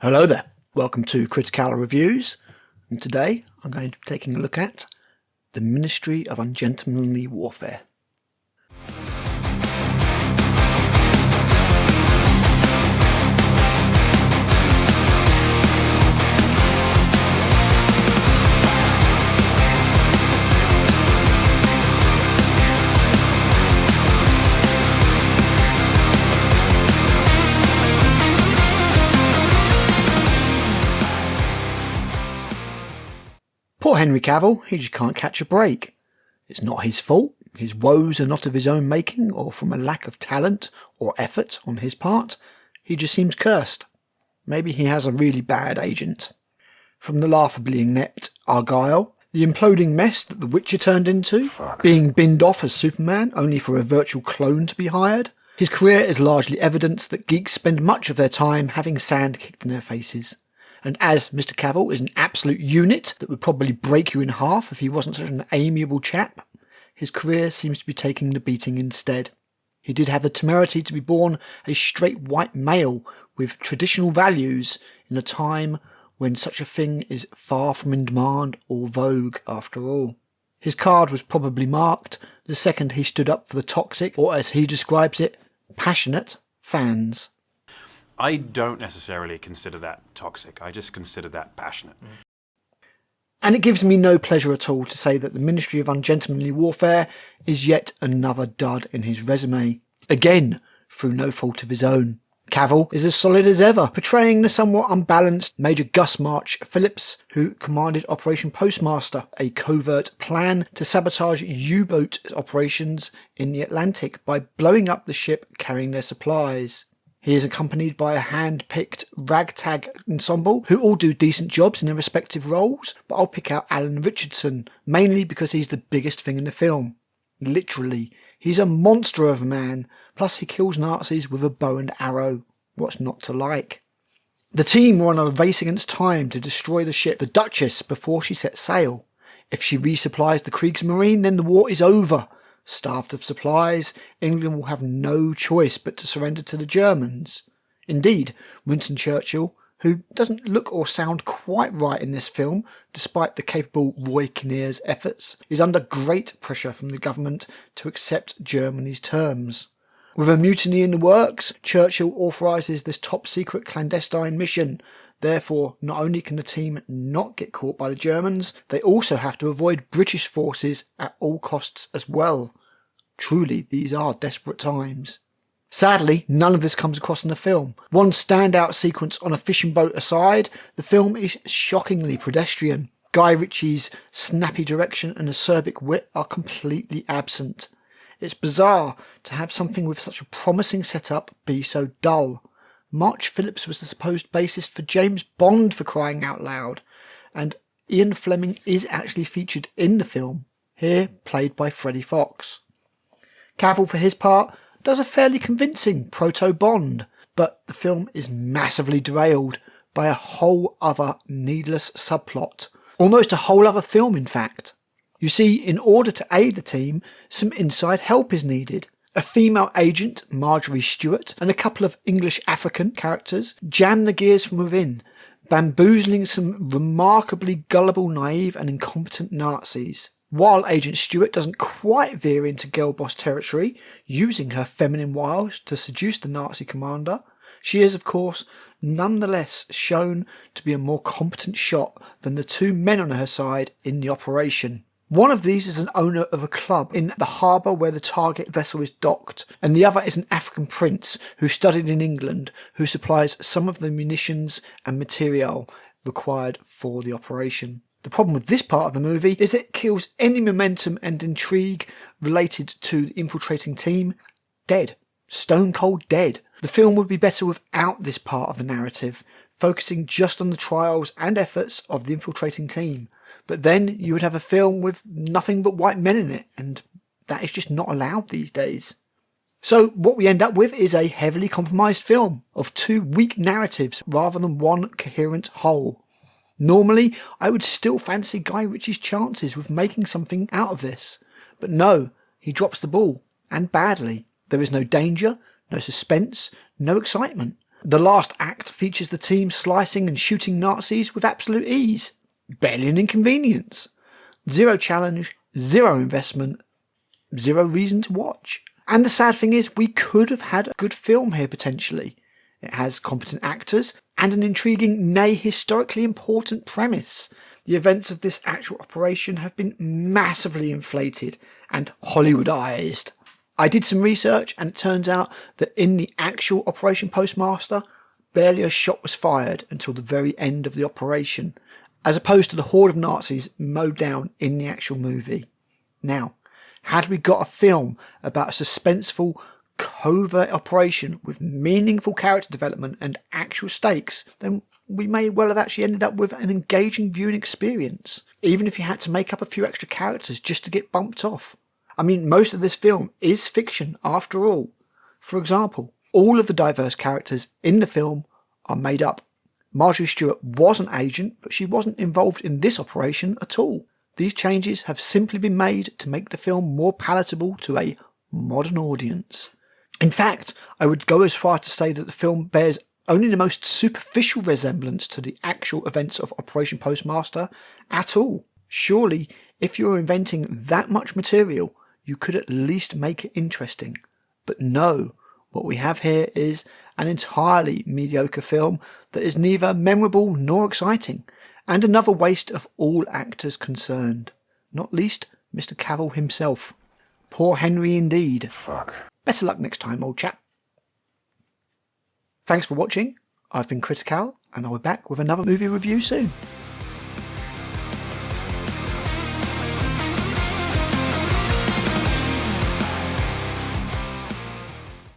Hello there, welcome to Critical Reviews, and today I'm going to be taking a look at the Ministry of Ungentlemanly Warfare. Poor Henry Cavill, he just can't catch a break. It's not his fault, his woes are not of his own making or from a lack of talent or effort on his part. He just seems cursed. Maybe he has a really bad agent. From the laughably inept Argyle, the imploding mess that The Witcher turned into, being binned off as Superman only for a virtual clone to be hired. His career is largely evidence that geeks spend much of their time having sand kicked in their faces. And as Mr. Cavill is an absolute unit that would probably break you in half if he wasn't such an amiable chap, his career seems to be taking the beating instead. He did have the temerity to be born a straight white male with traditional values in a time when such a thing is far from in demand or vogue after all. His card was probably marked the second he stood up for the toxic, or as he describes it, passionate fans. I don't necessarily consider that toxic. I just consider that passionate. And it gives me no pleasure at all to say that the Ministry of Ungentlemanly Warfare is yet another dud in his resume. Again, through no fault of his own. Cavill is as solid as ever, portraying the somewhat unbalanced Major Gus March Phillips, who commanded Operation Postmaster, a covert plan to sabotage U-boat operations in the Atlantic by blowing up the ship carrying their supplies. He is accompanied by a hand-picked ragtag ensemble who all do decent jobs in their respective roles, but I'll pick out Alan Richardson, mainly because he's the biggest thing in the film. Literally, he's a monster of a man, plus he kills Nazis with a bow and arrow. What's not to like? The team were on a race against time to destroy the ship the Duchess before she sets sail. If she resupplies the Kriegsmarine, then the war is over. Starved of supplies, England will have no choice but to surrender to the Germans. Indeed, Winston Churchill, who doesn't look or sound quite right in this film, despite the capable Roy Kinnear's efforts, is under great pressure from the government to accept Germany's terms. With a mutiny in the works, Churchill authorises this top-secret clandestine mission. Therefore, not only can the team not get caught by the Germans, they also have to avoid British forces at all costs as well. Truly, these are desperate times. Sadly, none of this comes across in the film. One standout sequence on a fishing boat aside, the film is shockingly pedestrian. Guy Ritchie's snappy direction and acerbic wit are completely absent. It's bizarre to have something with such a promising setup be so dull. March Phillips was the supposed bassist for James Bond, for crying out loud, and Ian Fleming is actually featured in the film, here played by Freddie Fox. Cavill, for his part, does a fairly convincing proto-Bond, but the film is massively derailed by a whole other needless subplot. Almost a whole other film, in fact. You see, in order to aid the team, some inside help is needed. A female agent, Marjorie Stewart, and a couple of English African characters jam the gears from within, bamboozling some remarkably gullible, naive and incompetent Nazis. While Agent Stewart doesn't quite veer into girl boss territory, using her feminine wiles to seduce the Nazi commander, she is, of course, nonetheless shown to be a more competent shot than the two men on her side in the operation. One of these is an owner of a club in the harbour where the target vessel is docked, and the other is an African prince who studied in England, who supplies some of the munitions and material required for the operation. The problem with this part of the movie is it kills any momentum and intrigue related to the infiltrating team. Dead. Stone cold dead. The film would be better without this part of the narrative, focusing just on the trials and efforts of the infiltrating team. But then you would have a film with nothing but white men in it, and that is just not allowed these days. So what we end up with is a heavily compromised film of two weak narratives rather than one coherent whole. Normally, I would still fancy Guy Ritchie's chances with making something out of this. But no, he drops the ball, and badly. There is no danger, no suspense, no excitement. The last act features the team slicing and shooting Nazis with absolute ease. Barely an inconvenience. Zero challenge, zero investment, zero reason to watch. And the sad thing is, we could have had a good film here potentially. It has competent actors and an intriguing, nay historically important premise. The events of this actual operation have been massively inflated and Hollywoodized. I did some research and it turns out that in the actual Operation Postmaster, barely a shot was fired until the very end of the operation, as opposed to the horde of Nazis mowed down in the actual movie. Now, had we got a film about a suspenseful, covert operation with meaningful character development and actual stakes, then we may well have actually ended up with an engaging viewing experience, even if you had to make up a few extra characters just to get bumped off. I mean, most of this film is fiction after all. For example, all of the diverse characters in the film are made up. Marjorie Stewart was an agent, but she wasn't involved in this operation at all. These changes have simply been made to make the film more palatable to a modern audience. In fact, I would go as far to say that the film bears only the most superficial resemblance to the actual events of Operation Postmaster at all. Surely, if you were inventing that much material, you could at least make it interesting. But no, what we have here is an entirely mediocre film that is neither memorable nor exciting, and another waste of all actors concerned, not least Mr. Cavill himself. Poor Henry indeed. Fuck. Better luck next time, old chap. Thanks for watching. I've been Critic, and I'll be back with another movie review soon.